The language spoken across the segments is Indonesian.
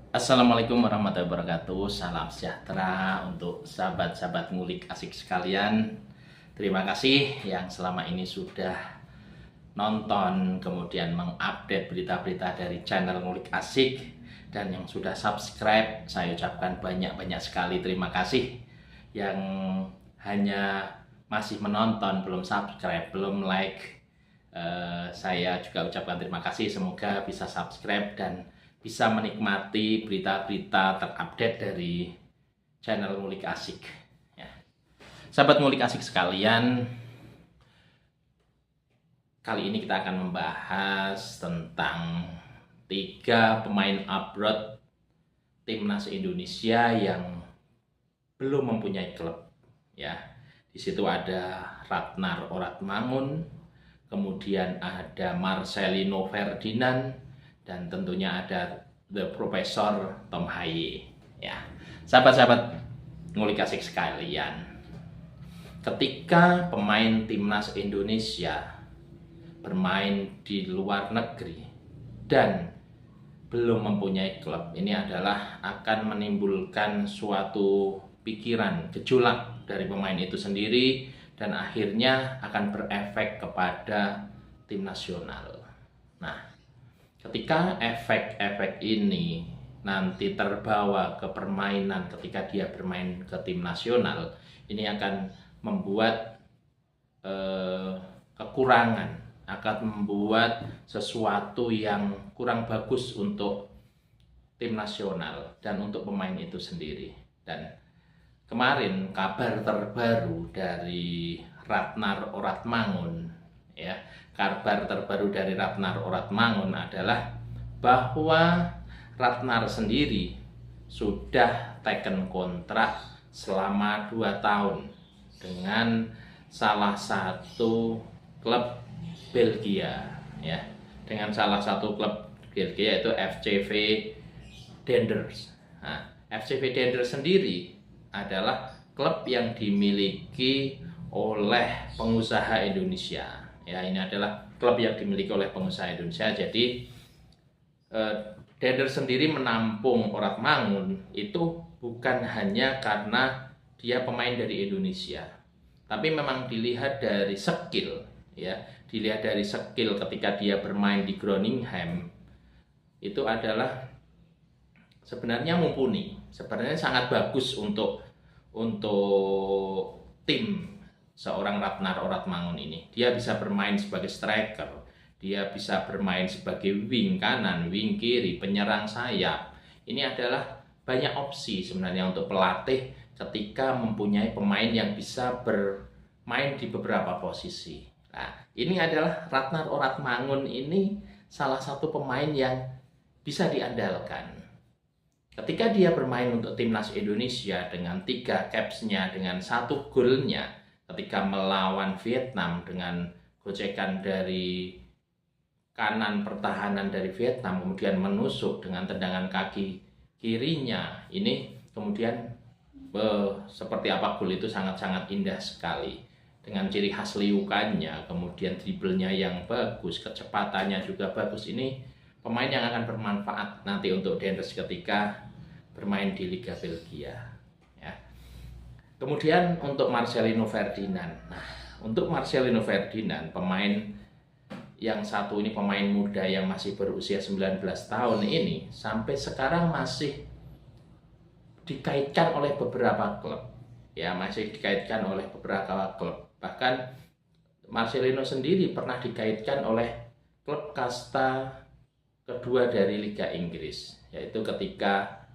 Assalamualaikum warahmatullahi wabarakatuh. Salam sejahtera untuk sahabat-sahabat ngulik asik sekalian. Terima kasih yang selama ini sudah nonton, kemudian mengupdate berita-berita dari channel ngulik asik, dan yang sudah subscribe. Saya ucapkan banyak-banyak sekali terima kasih. Yang hanya masih menonton, belum subscribe, belum like, saya juga ucapkan terima kasih. Semoga bisa subscribe dan bisa menikmati berita-berita terupdate dari channel Ngulik Asik ya. Sahabat Ngulik Asik sekalian, kali ini kita akan membahas tentang 3 pemain abroad timnas Indonesia yang belum mempunyai klub ya. Di situ ada Ratnar Oratmangun, kemudian ada Marcelino Ferdinand, dan tentunya ada The Professor Tom Haye ya. Sahabat-sahabat ngulik asik sekalian, ketika pemain timnas Indonesia bermain di luar negeri dan belum mempunyai klub, ini adalah akan menimbulkan suatu pikiran gejolak dari pemain itu sendiri dan akhirnya akan berefek kepada tim nasional. Nah, ketika efek-efek ini nanti terbawa ke permainan ketika dia bermain ke tim nasional, ini akan membuat kekurangan, akan membuat sesuatu yang kurang bagus untuk tim nasional dan untuk pemain itu sendiri. Dan kemarin kabar terbaru dari Ratnar Oratmangun ya, kabar terbaru dari Ratnar Oratmangun adalah bahwa Ratnar sendiri sudah taken kontrak selama 2 tahun dengan salah satu klub Belgia ya, dengan salah satu klub Belgia yaitu FCV Denders. Nah, FCV Denders sendiri adalah klub yang dimiliki oleh pengusaha Indonesia. Ya, ini adalah klub yang dimiliki oleh pengusaha Indonesia. Jadi Denders sendiri menampung Oratmangun itu bukan hanya karena dia pemain dari Indonesia, tapi memang dilihat dari skill ya, dilihat dari skill ketika dia bermain di Groningen itu adalah sebenarnya mumpuni, sebenarnya sangat bagus untuk tim seorang Ratnar Oratmangun ini. Dia bisa bermain sebagai striker, dia bisa bermain sebagai wing kanan, wing kiri, penyerang sayap. Ini adalah banyak opsi sebenarnya untuk pelatih ketika mempunyai pemain yang bisa bermain di beberapa posisi. Nah, ini adalah Ratnar Oratmangun ini salah satu pemain yang bisa diandalkan. Ketika dia bermain untuk timnas Indonesia dengan 3 capsnya, dengan 1 golnya ketika melawan Vietnam dengan gocekan dari kanan pertahanan dari Vietnam, kemudian menusuk dengan tendangan kaki kirinya, ini kemudian seperti apa gol itu sangat-sangat indah sekali dengan ciri khas liukannya, kemudian dribblenya yang bagus, kecepatannya juga bagus. Ini pemain yang akan bermanfaat nanti untuk Denders ketika bermain di Liga Belgia ya. Kemudian untuk Marcelino Ferdinand. Nah, untuk Marcelino Ferdinand, pemain yang satu ini, pemain muda yang masih berusia 19 tahun ini, sampai sekarang masih dikaitkan oleh beberapa klub ya, masih dikaitkan oleh beberapa klub. Bahkan Marcelino sendiri pernah dikaitkan oleh klub kasta kedua dari Liga Inggris, yaitu ketika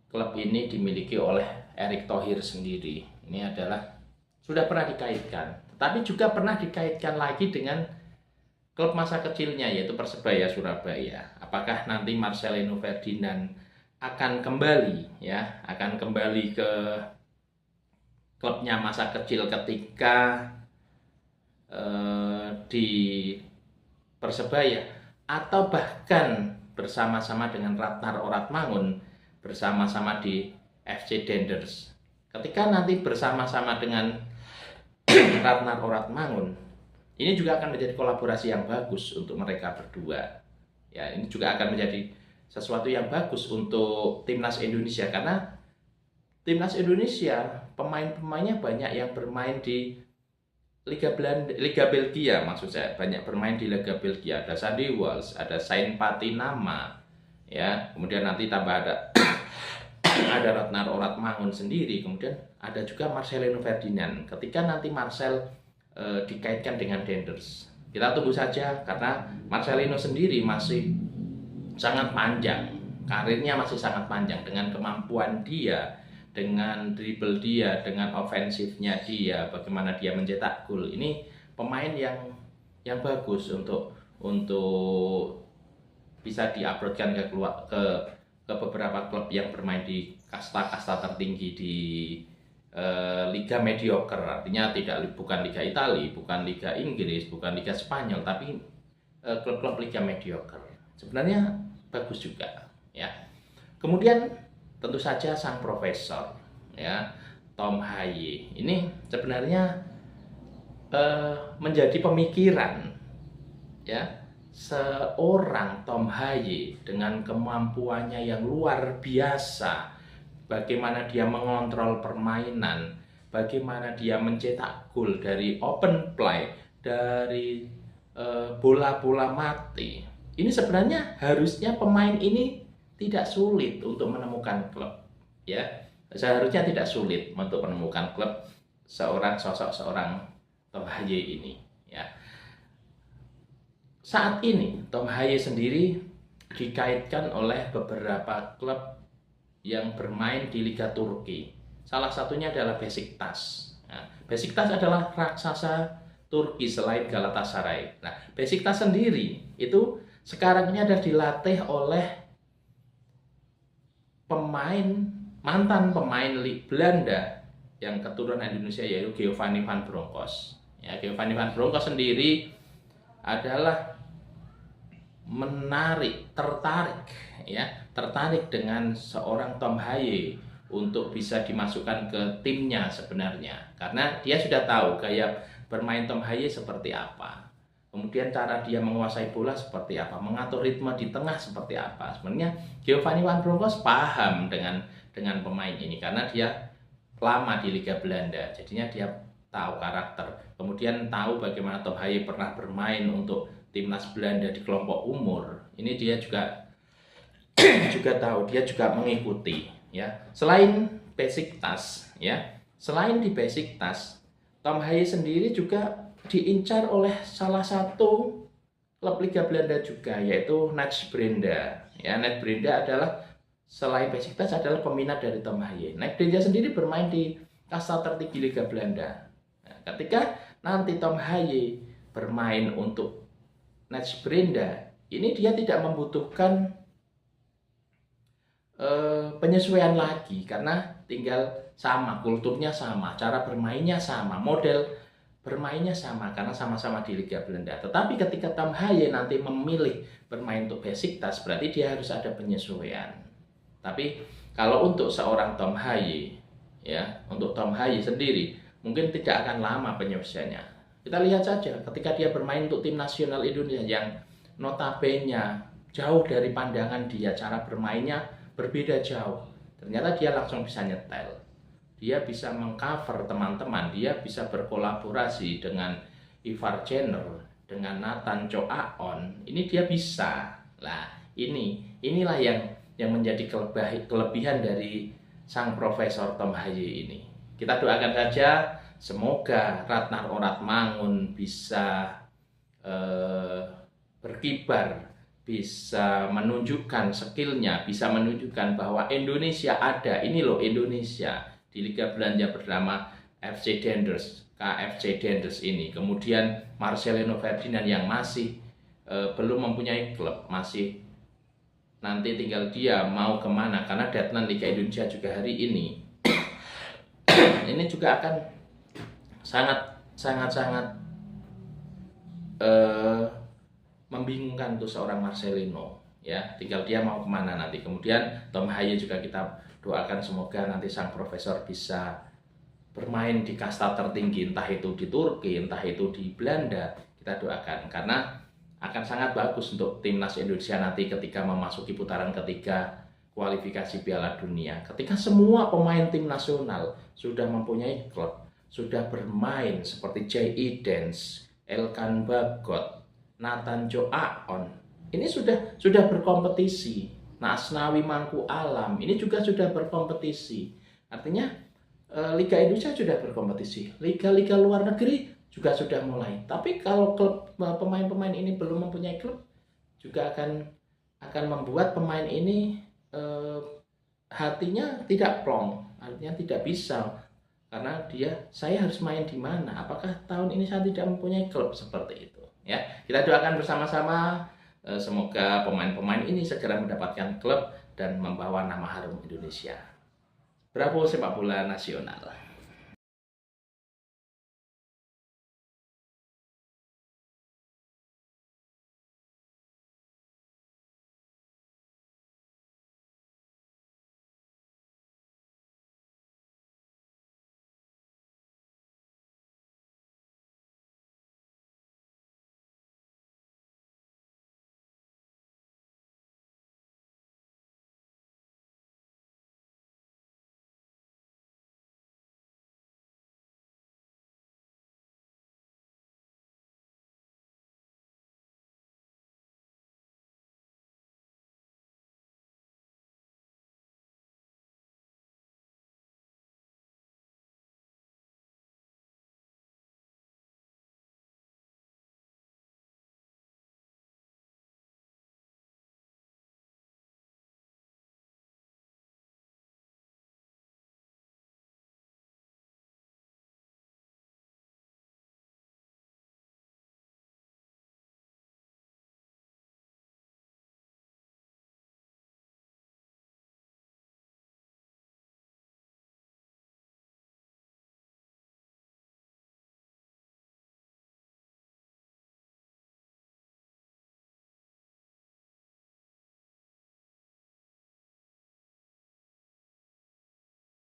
klub ini dimiliki oleh Erick Thohir sendiri. Ini adalah sudah pernah dikaitkan, tetapi juga pernah dikaitkan lagi dengan klub masa kecilnya yaitu Persebaya Surabaya. Apakah nanti Marcelino Ferdinand akan kembali ya, akan kembali ke klubnya masa kecil ketika di Persebaya, atau bahkan bersama-sama dengan Ratnar Oratmangun bersama-sama di FC Denders. Ketika nanti bersama-sama dengan Ratnar Oratmangun, ini juga akan menjadi kolaborasi yang bagus untuk mereka berdua. Ya, ini juga akan menjadi sesuatu yang bagus untuk timnas Indonesia, karena timnas Indonesia pemain-pemainnya banyak yang bermain di Liga Belanda, Liga Belgia maksud saya, banyak bermain di Liga Belgia. Ada Sandy Walsh, ada Sain Patinama, ya, kemudian nanti tambah ada ada Ratnar Oratmangun sendiri, kemudian ada juga Marcelino Ferdinand. Ketika nanti Marcel dikaitkan dengan Denders, kita tunggu saja, karena Marcelino sendiri masih sangat panjang, karirnya masih sangat panjang, dengan kemampuan dia, dengan dribble dia, dengan ofensifnya dia, bagaimana dia mencetak gol. Ini pemain yang bagus untuk bisa diuploadkan ke beberapa klub yang bermain di kasta-kasta tertinggi di liga mediocre, artinya bukan Liga Italia, bukan Liga Inggris, bukan Liga Spanyol, tapi klub-klub liga mediocre. Sebenarnya bagus juga, ya. Kemudian tentu saja sang profesor, ya, Tom Haye ini sebenarnya menjadi pemikiran, ya, seorang Tom Haye dengan kemampuannya yang luar biasa, bagaimana dia mengontrol permainan, bagaimana dia mencetak gol dari open play, dari bola-bola mati. Ini sebenarnya harusnya pemain ini tidak sulit untuk menemukan klub, ya. Seharusnya tidak sulit untuk menemukan klub sosok seorang Tom Haye ini, ya. Saat ini Tom Haye sendiri dikaitkan oleh beberapa klub yang bermain di Liga Turki. Salah satunya adalah Besiktas. Nah, Besiktas adalah raksasa Turki selain Galatasaray. Nah, Besiktas sendiri itu sekarang ini ada dilatih oleh mantan pemain Belanda yang keturunan Indonesia, yaitu Giovanni van Bronckhorst. Ya, Giovanni van Bronckhorst sendiri adalah tertarik dengan seorang Tom Haye untuk bisa dimasukkan ke timnya sebenarnya, karena dia sudah tahu gaya bermain Tom Haye seperti apa. Kemudian cara dia menguasai bola seperti apa, mengatur ritme di tengah seperti apa. Sebenarnya Giovanni van Bronckhorst paham dengan pemain ini, karena dia lama di Liga Belanda, jadinya dia tahu karakter. Kemudian tahu bagaimana Tom Haye pernah bermain untuk timnas Belanda di kelompok umur. Ini dia juga tahu, dia juga mengikuti, ya. Selain Besiktas, ya, selain di Besiktas, Tom Haye sendiri juga diincar oleh salah satu klub Liga Belanda juga, yaitu NAC Breda. Ya, NAC Breda adalah, selain Besiktas, adalah peminat dari Tom Haye. NAC Breda sendiri bermain di kasta tertinggi Liga Belanda. Nah, ketika nanti Tom Haye bermain untuk NAC Breda, ini dia tidak membutuhkan penyesuaian lagi, karena tinggal sama, kulturnya sama, cara bermainnya sama, model bermainnya sama, karena sama-sama di Liga Belanda. Tetapi ketika Tom Haye nanti memilih bermain untuk Besiktas, berarti dia harus ada penyesuaian. Tapi kalau untuk seorang Tom Haye, ya, untuk Tom Haye sendiri mungkin tidak akan lama penyesuaiannya. Kita lihat saja ketika dia bermain untuk tim nasional Indonesia yang notabene jauh dari pandangan dia, cara bermainnya berbeda jauh. Ternyata dia langsung bisa nyetel. Dia bisa mengcover teman-teman, dia bisa berkolaborasi dengan Ivar Jenner, dengan Nathan Coaon. Ini dia bisa. Lah, inilah yang menjadi kelebihan dari sang Profesor Tom Haye ini. Kita doakan saja semoga Ratnar Oratmangun bisa berkibar, bisa menunjukkan skillnya, bisa menunjukkan bahwa Indonesia ada. Ini loh Indonesia di Liga Belanda bernama FC Denders, KFC Denders ini. Kemudian Marcelino Ferdinand yang masih belum mempunyai klub, masih nanti tinggal dia mau kemana, karena deadline Liga Indonesia juga hari ini. Ini juga akan sangat membingungkan untuk seorang Marcelino, ya, tinggal dia mau kemana nanti. Kemudian Tom Haye juga kita doakan semoga nanti sang profesor bisa bermain di kasta tertinggi, entah itu di Turki, entah itu di Belanda. Kita doakan, karena akan sangat bagus untuk timnas Indonesia nanti ketika memasuki putaran ketiga kualifikasi Piala Dunia. Ketika semua pemain tim nasional sudah mempunyai klub, sudah bermain seperti J.I. Dance, Elkan Bagot, Nathan Jo Aon, ini sudah berkompetisi. Nah, Asnawi Mangku Alam ini juga sudah berkompetisi. Artinya Liga Indonesia sudah berkompetisi, liga-liga luar negeri juga sudah mulai. Tapi kalau klub pemain-pemain ini belum mempunyai klub, juga akan membuat pemain ini hatinya tidak plong, artinya tidak bisa, karena saya harus main di mana? Apakah tahun ini saya tidak mempunyai klub, seperti itu? Ya, kita doakan bersama-sama semoga pemain-pemain ini segera mendapatkan klub dan membawa nama harum Indonesia. Bravo sepak bola nasional.